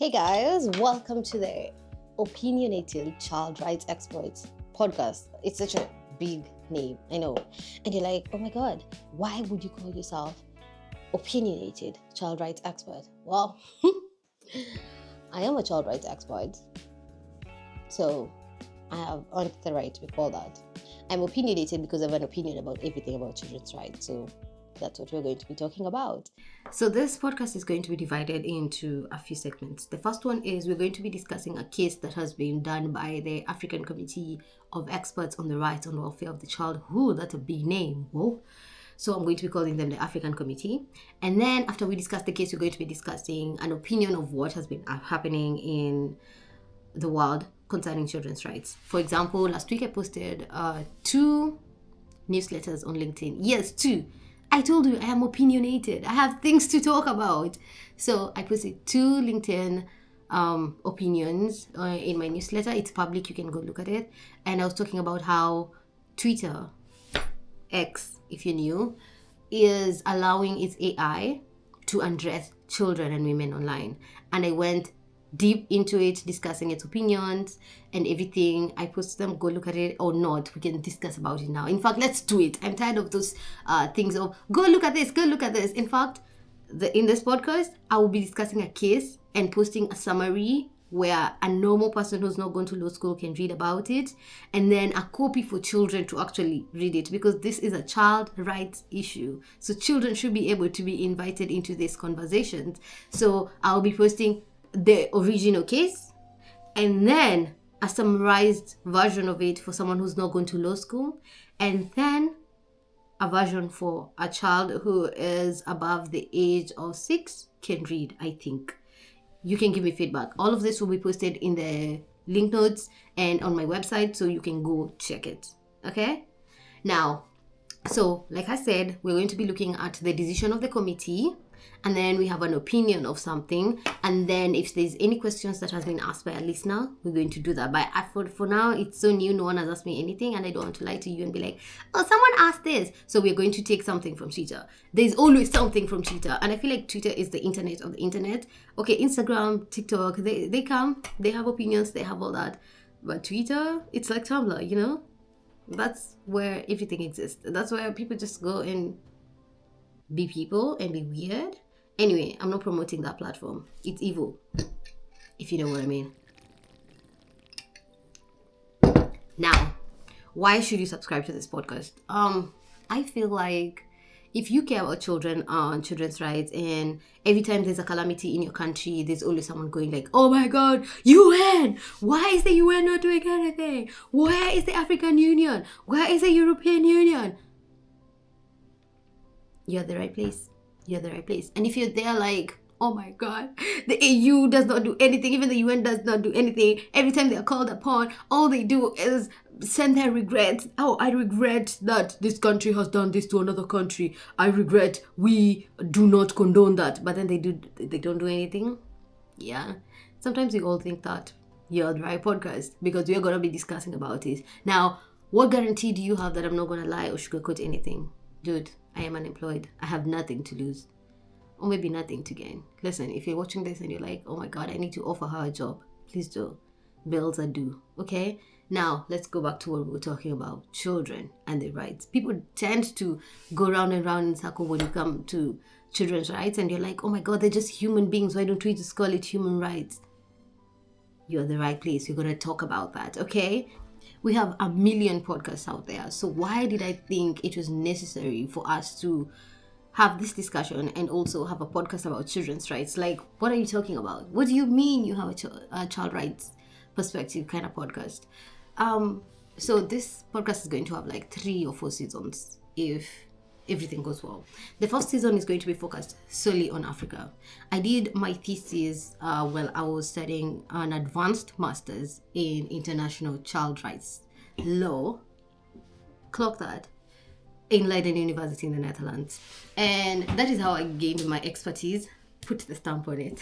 Hey guys, welcome to the Opinionated Child Rights Experts podcast. It's such a big name, I know. And you're like, oh my God, why would you call yourself Opinionated Child Rights Expert? Well, I am a child rights expert, so I have earned the right to be called that. I'm opinionated because I have an opinion about everything about children's rights, so that's what we're going to be talking about. So this podcast is going to be divided into a few segments. The first one is we're going to be discussing a case that has been done by the African Committee of Experts on the Rights and Welfare of the Child. Ooh, that's a big name. Whoa. So I'm going to be calling them the African Committee. And then after we discuss the case, we're going to be discussing an opinion of what has been happening in the world concerning children's rights. For example, last week I posted 2 newsletters on LinkedIn. Yes, 2. I told you I am opinionated. I have things to talk about. So I posted 2 LinkedIn opinions in my newsletter. It's public. You can go look at it. And I was talking about how Twitter, X, if you're new, is allowing its AI to undress children and women online. And I went deep into it, discussing its opinions and everything. I posted them. Go look at it or not. We can discuss about it now. In fact, let's do it. I'm tired of those things of go look at this, go look at this. In fact, in this podcast, I will be discussing a case and posting a summary where a normal person who's not going to law school can read about it, and then a copy for children to actually read it, because this is a child rights issue. So children should be able to be invited into these conversations. So I'll be posting the original case and then a summarized version of it for someone who's not going to law school, and then a version for a child who is above the age of 6 can read. I think you can give me feedback. All of this will be posted in the link notes and on my website, so you can go check it. Okay, now, so like I said, we're going to be looking at the decision of the committee, and then we have an opinion of something, and then if there's any questions that has been asked by a listener, we're going to do that. But for now, it's so new, no one has asked me anything, and I don't want to lie to you and be like, oh, someone asked this, so we're going to take something from Twitter. There's always something from Twitter, and I feel like Twitter is the internet of the internet. Okay, Instagram, TikTok, they come, they have opinions, they have all that, but Twitter, it's like Tumblr, you know? That's where everything exists. That's where people just go and be people and be weird. Anyway, I'm not promoting that platform. It's evil, if you know what I mean. Now, why should you subscribe to this podcast? I feel like if you care about children and children's rights, and every time there's a calamity in your country, there's always someone going like, oh my God, UN! Why is the UN not doing anything? Where is the African Union? Where is the European Union? You're at the right place. You're at the right place. And if you're there like, oh my God, the AU does not do anything, even the UN does not do anything, every time they're called upon, all they do is send their regrets. Oh, I regret that this country has done this to another country. I regret, we do not condone that. But then they don't do anything. Yeah. Sometimes we all think that you're the right podcast because we're going to be discussing about it. Now, what guarantee do you have that I'm not going to lie or sugarcoat anything? Dude, I am unemployed. I have nothing to lose. Or maybe nothing to gain. Listen, if you're watching this and you're like, oh my God, I need to offer her a job, please do. Bills are due. Okay? Now, let's go back to what we were talking about. Children and their rights. People tend to go round and round in circle when you come to children's rights, and you're like, oh my God, they're just human beings. Why don't we just call it human rights? You're the right place. You're going to talk about that. Okay? We have a million podcasts out there. So why did I think it was necessary for us to have this discussion and also have a podcast about children's rights? Like, what are you talking about? What do you mean you have a child rights perspective kind of podcast? So this podcast is going to have like 3 or 4 seasons if everything goes well. The first season is going to be focused solely on Africa. I did my thesis while I was studying an advanced master's in international child rights law. Clock that. In Leiden University in the Netherlands. And that is how I gained my expertise. Put the stamp on it.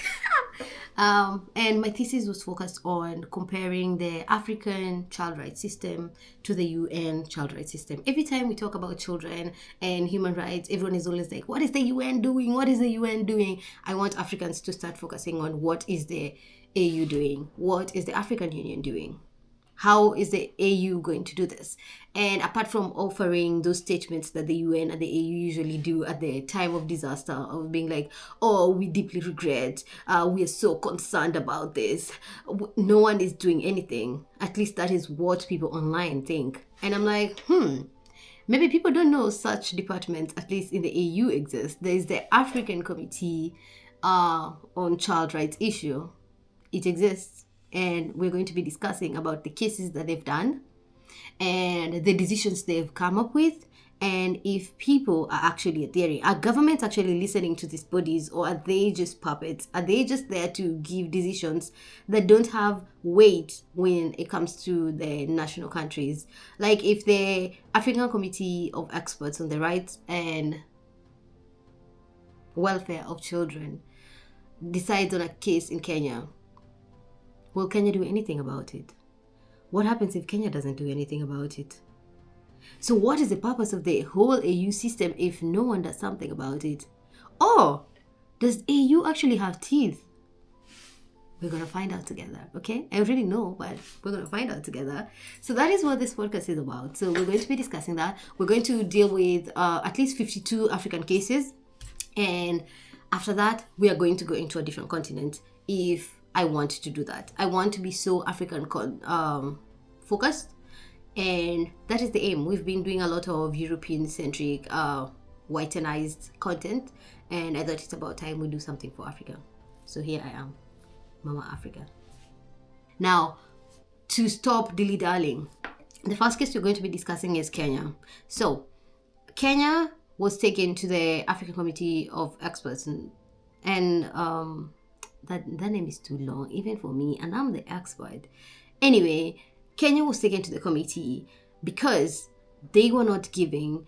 And my thesis was focused on comparing the African child rights system to the UN child rights system. Every time we talk about children and human rights, everyone is always like, what is the UN doing? What is the UN doing? I want Africans to start focusing on what is the AU doing? What is the African Union doing? How is the AU going to do this? And apart from offering those statements that the UN and the AU usually do at the time of disaster, of being like, oh, we deeply regret, we are so concerned about this, no one is doing anything. At least that is what people online think. And I'm like, maybe people don't know such departments, at least in the AU, exist. There is the African Committee on Child Rights Issue. It exists. And we're going to be discussing about the cases that they've done and the decisions they've come up with, and if people are actually adhering. Are governments actually listening to these bodies, or are they just puppets? Are they just there to give decisions that don't have weight when it comes to the national countries? Like if the African Committee of Experts on the Rights and Welfare of Children decides on a case in Kenya, will Kenya do anything about it? What happens if Kenya doesn't do anything about it? So what is the purpose of the whole AU system if no one does something about it? Or does AU actually have teeth? We're going to find out together, okay? I already know, but we're going to find out together. So that is what this podcast is about. So we're going to be discussing that. We're going to deal with at least 52 African cases. And after that, we are going to go into a different continent if I want to do that. I want to be so African focused, and that is the aim. We've been doing a lot of European-centric, whitenized content, and I thought it's about time we do something for Africa. So here I am, Mama Africa. Now, to stop dilly-dallying, the first case we're going to be discussing is Kenya. So, Kenya was taken to the African Committee of Experts, and that name is too long, even for me, and I'm the expert. Anyway, Kenya was taken to the committee because they were not giving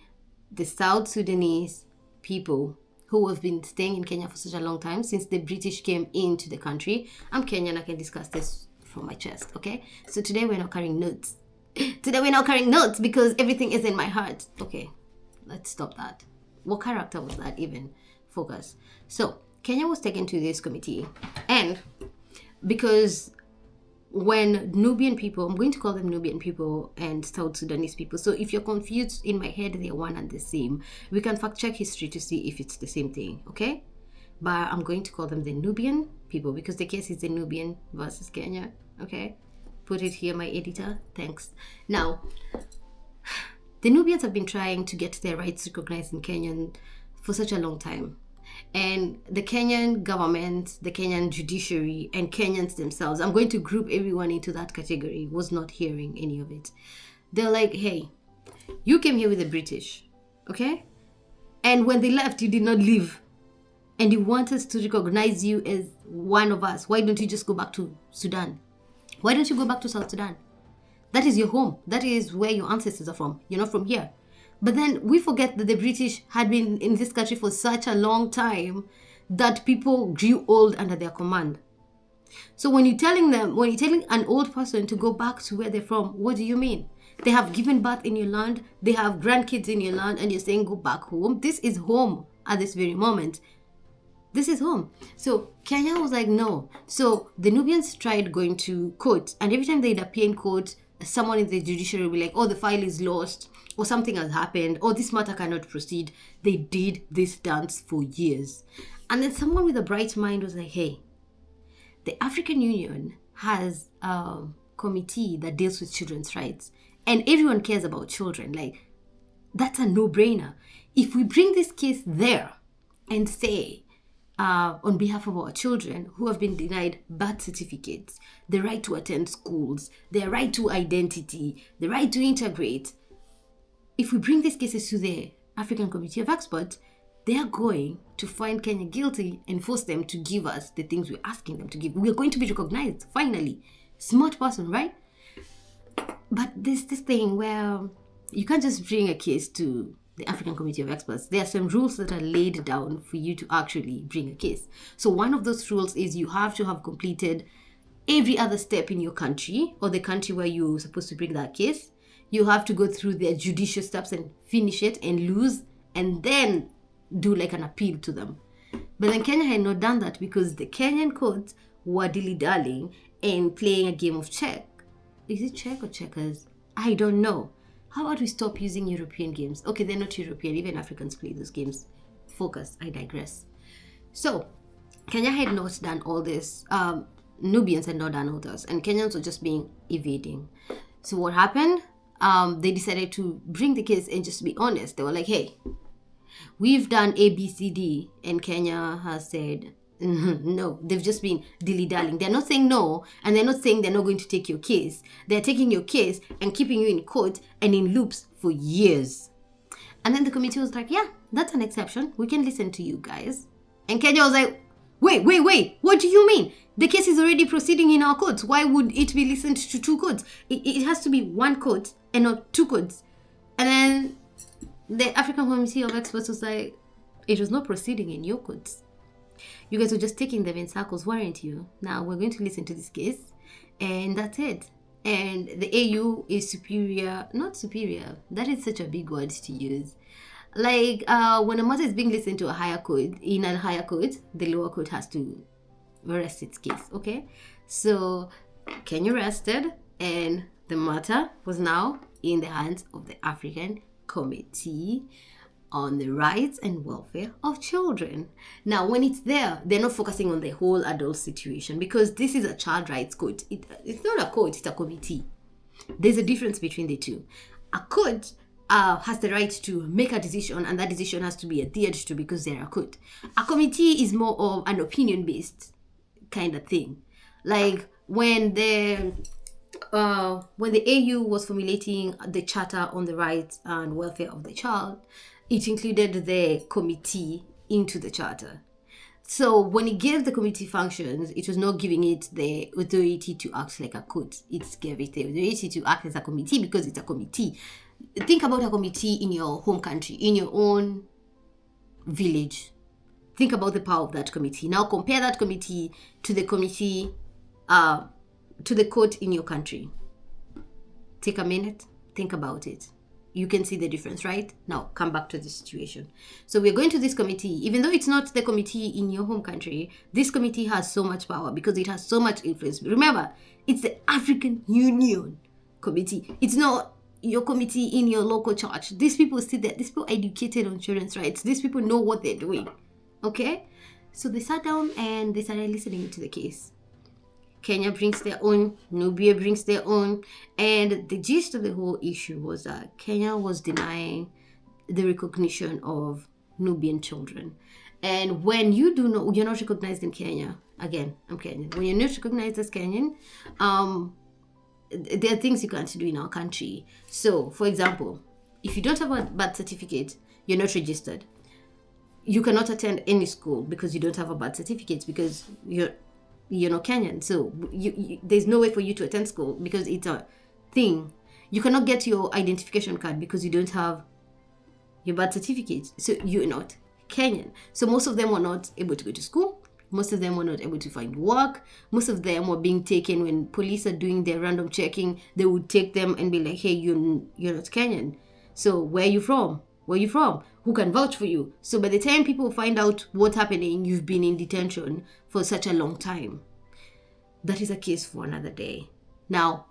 the South Sudanese people who have been staying in Kenya for such a long time, since the British came into the country. I'm Kenyan, I can discuss this from my chest, okay? So today we're not carrying notes. Today we're not carrying notes because everything is in my heart. Okay, let's stop that. What character was that even? Focus. So, Kenya was taken to this committee, and because when Nubian people, I'm going to call them Nubian people and South Sudanese people, so if you're confused, in my head they're one and the same. We can fact check history to see if it's the same thing, okay? But I'm going to call them the Nubian people because the case is the Nubian versus Kenya, okay? Put it here, my editor, thanks. Now, the Nubians have been trying to get their rights recognized in Kenya for such a long time. And the Kenyan government, the Kenyan judiciary, and Kenyans themselves, I'm going to group everyone into that category, was not hearing any of it. They're like, hey, you came here with the British, okay? And when they left, you did not leave. And you want us to recognize you as one of us. Why don't you just go back to Sudan? Why don't you go back to South Sudan? That is your home. That is where your ancestors are from. You're not from here. But then we forget that the British had been in this country for such a long time that people grew old under their command. So when you're telling an old person to go back to where they're from, what do you mean? They have given birth in your land, they have grandkids in your land, and you're saying go back home? This is home at this very moment. This is home. So Kenya was like, no. So the Nubians tried going to court, and every time they'd appear in court, someone in the judiciary will be like, oh, the file is lost, or something has happened, or this matter cannot proceed. They did this dance for years. And then someone with a bright mind was like, hey, the African Union has a committee that deals with children's rights, and everyone cares about children. Like, that's a no-brainer. If we bring this case there and say, on behalf of our children who have been denied birth certificates, the right to attend schools, their right to identity, the right to integrate, if we bring these cases to the African Committee of Experts, they are going to find Kenya guilty and force them to give us the things we're asking them to give. We're going to be recognized, finally. Smart person, right? But there's this thing where you can't just bring a case to the African Committee of Experts, there are some rules that are laid down for you to actually bring a case. So one of those rules is you have to have completed every other step in your country or the country where you're supposed to bring that case. You have to go through the judicial steps and finish it and lose, and then do like an appeal to them. But then Kenya had not done that because the Kenyan courts were dilly-dallying and playing a game of check. Is it check or checkers? I don't know. How about we stop using European games? Okay, they're not European. Even Africans play those games. Focus. I digress. So, Kenya had not done all this. Nubians had not done all this. And Kenyans were just being evading. So what happened? They decided to bring the case and just be honest. They were like, hey, we've done A, B, C, D. And Kenya has said, no. They've just been dilly-dallying. They're not saying no, and they're not saying they're not going to take your case. They're taking your case and keeping you in court and in loops for years. And then the committee was like, yeah, that's an exception. We can listen to you guys. And Kenya was like, wait. What do you mean? The case is already proceeding in our courts. Why would it be listened to two courts? It has to be one court and not two courts. And then the African Committee of Experts was like, it was not proceeding in your courts. You guys were just taking them in circles, weren't you? Now we're going to listen to this case, and that's it. And the AU is not superior. That is such a big word to use. Like when a matter is being listened to in a higher court, the lower court has to rest its case. Okay, so Kenya rested, and the matter was now in the hands of the African Committee on the Rights and Welfare of Children. Now, when it's there, they're not focusing on the whole adult situation because this is a child rights court. It's not a court, it's a committee. There's a difference between the two. A court has the right to make a decision, and that decision has to be adhered to because they're a court. A committee is more of an opinion-based kind of thing. Like when the AU was formulating the Charter on the Rights and Welfare of the Child, it included the committee into the charter. So when it gave the committee functions, it was not giving it the authority to act like a court. It gave it the authority to act as a committee because it's a committee. Think about a committee in your home country, in your own village. Think about the power of that committee. Now compare that committee to the committee, to the court in your country. Take a minute, think about it. You can see the difference, right? Now, come back to the situation. So we're going to this committee. Even though it's not the committee in your home country, this committee has so much power because it has so much influence. Remember, it's the African Union Committee. It's not your committee in your local church. These people sit there. These people are educated on children's rights. These people know what they're doing. Okay? So they sat down and they started listening to the case. Kenya brings their own, Nubia brings their own, and the gist of the whole issue was that Kenya was denying the recognition of Nubian children. And when you do not, you're not recognized in Kenya. Again, I'm Kenyan. When you're not recognized as Kenyan, there are things you can't do in our country. So, for example, if you don't have a birth certificate, you're not registered. You cannot attend any school because you don't have a birth certificate because you're not Kenyan. So there's no way for you to attend school because it's a thing. You cannot get your identification card because you don't have your birth certificate. So you're not Kenyan. So most of them were not able to go to school. Most of them were not able to find work. Most of them were being taken when police are doing their random checking. They would take them and be like, hey, you're not Kenyan. So where are you from? Where are you from? Who can vouch for you? So by the time people find out what's happening, you've been in detention for such a long time. That is a case for another day. Now,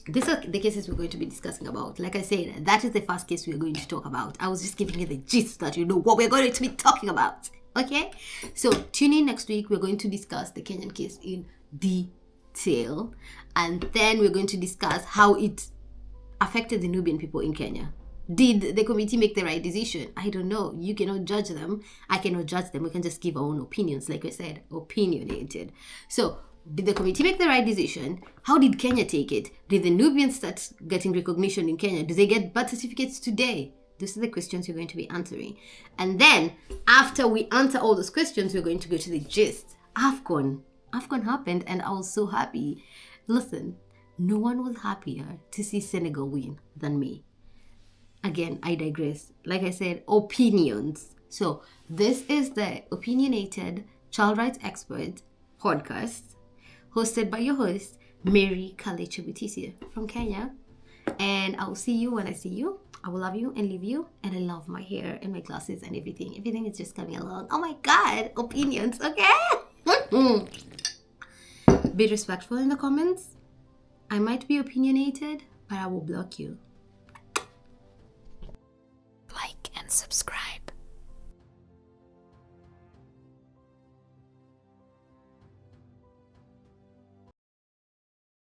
these are the cases we're going to be discussing about. Like I said, that is the first case we're going to talk about. I was just giving you the gist that you know what we're going to be talking about. Okay? So tune in next week. We're going to discuss the Kenyan case in detail. And then we're going to discuss how it affected the Nubian people in Kenya. Did the committee make the right decision? I don't know. You cannot judge them. I cannot judge them. We can just give our own opinions. Like I said, opinionated. So, did the committee make the right decision? How did Kenya take it? Did the Nubians start getting recognition in Kenya? Do they get birth certificates today? These are the questions you're going to be answering. And then, after we answer all those questions, we're going to go to the gist. AFCON happened and I was so happy. Listen, no one was happier to see Senegal win than me. again, I digress. Like I said, opinions. So this is the Opinionated Child Rights Expert podcast, hosted by your host, Mary Mutisya from Kenya. And I'll see you when I see you. I will love you and leave you. And I love my hair and my glasses and everything. Everything is just coming along. Oh my God, opinions, okay? Be respectful in the comments. I might be opinionated, but I will block you. Like and subscribe.